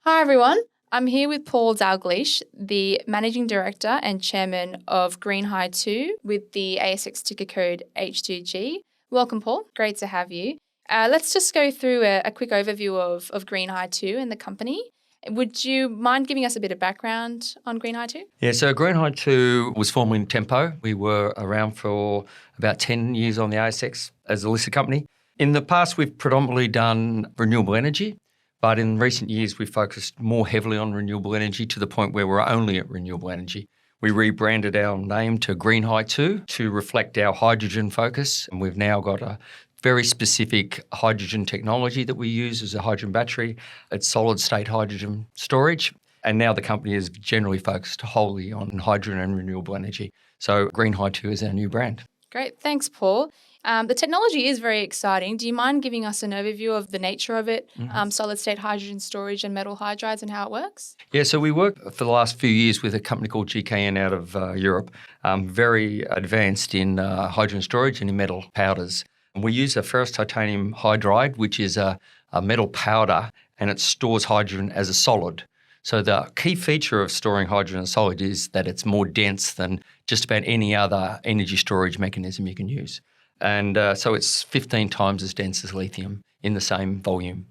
Hi everyone, I'm here with Paul Dalgleish, the Managing Director and Chairman of GreenHy2 with the ASX ticker code H2G. Welcome Paul, great to have you. Let's just go through a quick overview of GreenHy2 and the company. Would you mind giving us a bit of background on GreenHy2? Yeah, so GreenHy2 was formerly in Tempo. We were around for about 10 years on the ASX as a listed company. In the past, we've predominantly done renewable energy, but in recent years, we've focused more heavily on renewable energy to the point where we're only at renewable energy. We rebranded our name to GreenHy2 to reflect our hydrogen focus, and we've now got a very specific hydrogen technology that we use as a hydrogen battery. It's solid-state hydrogen storage. And now the company is generally focused wholly on hydrogen and renewable energy. So GreenHy2 is our new brand. Great, thanks Paul. The technology is very exciting. Do you mind giving us an overview of the nature of it, solid-state hydrogen storage and metal hydrides and how it works? Yeah, so we worked for the last few years with a company called GKN out of Europe, very advanced in hydrogen storage and in metal powders. And we use a ferrous titanium hydride, which is a metal powder, and it stores hydrogen as a solid. So the key feature of storing hydrogen as a solid is that it's more dense than just about any other energy storage mechanism you can use. And so it's 15 times as dense as lithium in the same volume.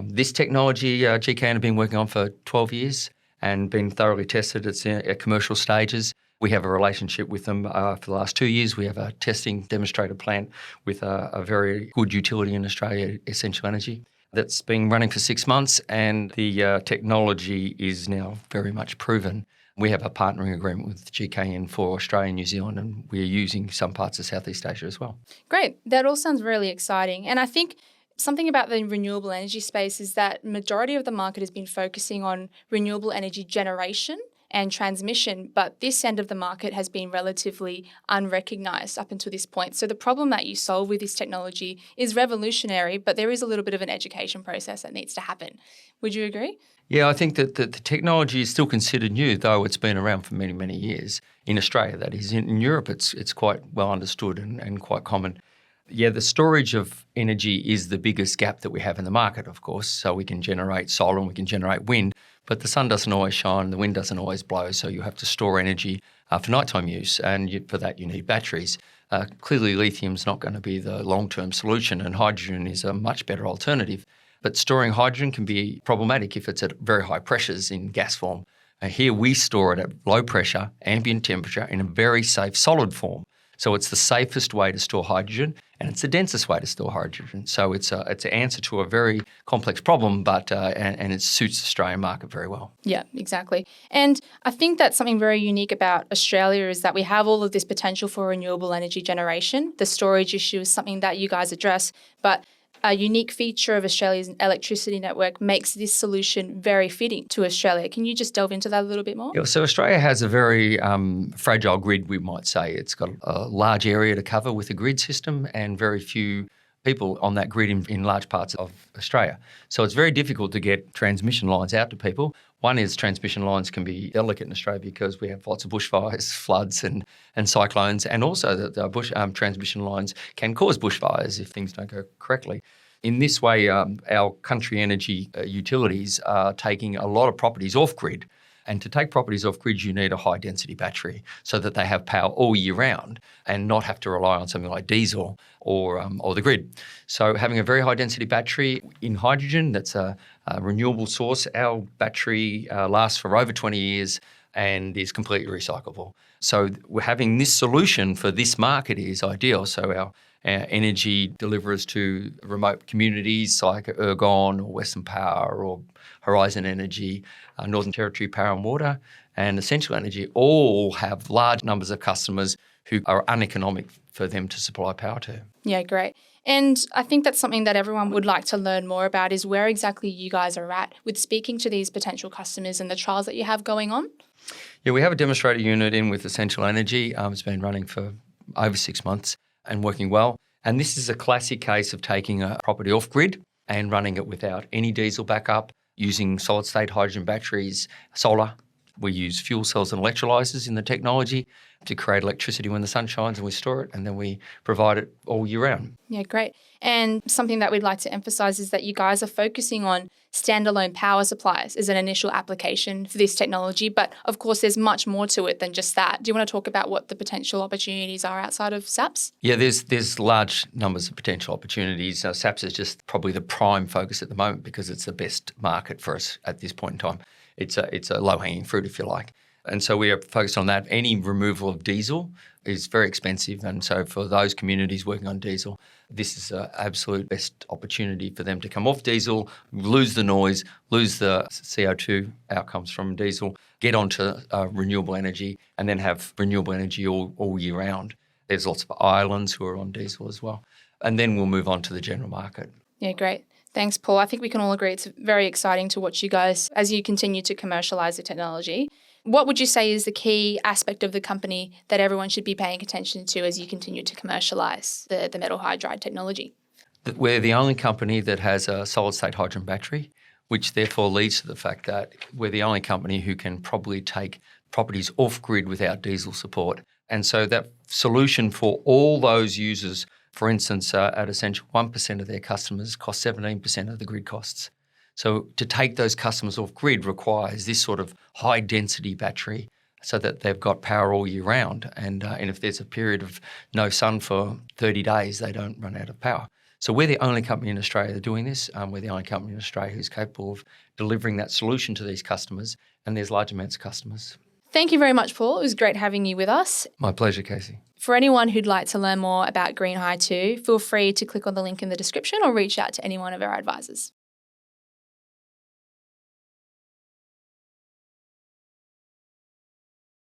This technology, GKN have been working on for 12 years and been thoroughly tested. It's at commercial stages. We have a relationship with them for the last 2 years. We have a testing demonstrator plant with a very good utility in Australia, Essential Energy, that's been running for 6 months, and the technology is now very much proven. We have a partnering agreement with GKN for Australia and New Zealand, and we're using some parts of Southeast Asia as well. Great. That all sounds really exciting. And I think something about the renewable energy space is that majority of the market has been focusing on renewable energy generation and transmission, but this end of the market has been relatively unrecognised up until this point. So the problem that you solve with this technology is revolutionary, but there is a little bit of an education process that needs to happen. Would you agree? Yeah, I think that the technology is still considered new, though it's been around for many, many years. In Australia, that is. In Europe, it's quite well understood and quite common. Yeah, the storage of energy is the biggest gap that we have in the market, of course. So we can generate solar and we can generate wind, but the sun doesn't always shine, the wind doesn't always blow, so you have to store energy for nighttime use, and for that you need batteries. Clearly, lithium's not going to be the long-term solution, and hydrogen is a much better alternative. But storing hydrogen can be problematic if it's at very high pressures in gas form. Here we store it at low pressure, ambient temperature, in a very safe solid form. So it's the safest way to store hydrogen, and it's the densest way to store hydrogen. So it's an answer to a very complex problem, but and it suits the Australian market very well. Yeah, exactly. And I think that's something very unique about Australia is that we have all of this potential for renewable energy generation. The storage issue is something that you guys address, but a unique feature of Australia's electricity network makes this solution very fitting to Australia. Can you just delve into that a little bit more? Yeah, so Australia has a very fragile grid, we might say. It's got a large area to cover with a grid system and very few people on that grid in large parts of Australia. So it's very difficult to get transmission lines out to people. One is transmission lines can be delicate in Australia because we have lots of bushfires, floods and cyclones, and also that the transmission lines can cause bushfires if things don't go correctly. In this way, our country energy utilities are taking a lot of properties off-grid. And to take properties off-grid, you need a high-density battery so that they have power all year round and not have to rely on something like diesel or the grid. So having a very high-density battery in hydrogen, that's a renewable source. Our battery lasts for over 20 years and is completely recyclable. So we're having this solution for this market is ideal. So our energy deliverers to remote communities like Ergon or Western Power or Horizon Energy, Northern Territory Power and Water, and Essential Energy all have large numbers of customers who are uneconomic for them to supply power to. Yeah, great. And I think that's something that everyone would like to learn more about is where exactly you guys are at with speaking to these potential customers and the trials that you have going on. Yeah, we have a demonstrator unit in with Essential Energy. It's been running for over 6 months and working well. And this is a classic case of taking a property off-grid and running it without any diesel backup, using solid-state hydrogen batteries, solar, We use fuel cells and electrolyzers in the technology to create electricity when the sun shines, and we store it, and then we provide it all year round. Yeah, great. And something that we'd like to emphasize is that you guys are focusing on standalone power supplies as an initial application for this technology. But of course, there's much more to it than just that. Do you want to talk about what the potential opportunities are outside of SAPS? Yeah, there's large numbers of potential opportunities. SAPS is just probably the prime focus at the moment because it's the best market for us at this point in time. It's a low-hanging fruit, if you like. And so we are focused on that. Any removal of diesel is very expensive. And so for those communities working on diesel, this is an absolute best opportunity for them to come off diesel, lose the noise, lose the CO2 outcomes from diesel, get onto renewable energy, and then have renewable energy all year round. There's lots of islands who are on diesel as well. And then we'll move on to the general market. Yeah, great. Thanks, Paul. I think we can all agree it's very exciting to watch you guys as you continue to commercialise the technology. What would you say is the key aspect of the company that everyone should be paying attention to as you continue to commercialise the metal hydride technology? We're the only company that has a solid-state hydrogen battery, which therefore leads to the fact that we're the only company who can probably take properties off-grid without diesel support. And so that solution for all those users, for instance, at Essential, 1% of their customers cost 17% of the grid costs. So to take those customers off grid requires this sort of high density battery so that they've got power all year round. And if there's a period of no sun for 30 days, they don't run out of power. So we're the only company in Australia doing this. We're the only company in Australia who's capable of delivering that solution to these customers, and there's large amounts of customers. Thank you very much, Paul. It was great having you with us. My pleasure, Casey. For anyone who'd like to learn more about GreenHy2, feel free to click on the link in the description or reach out to any one of our advisors.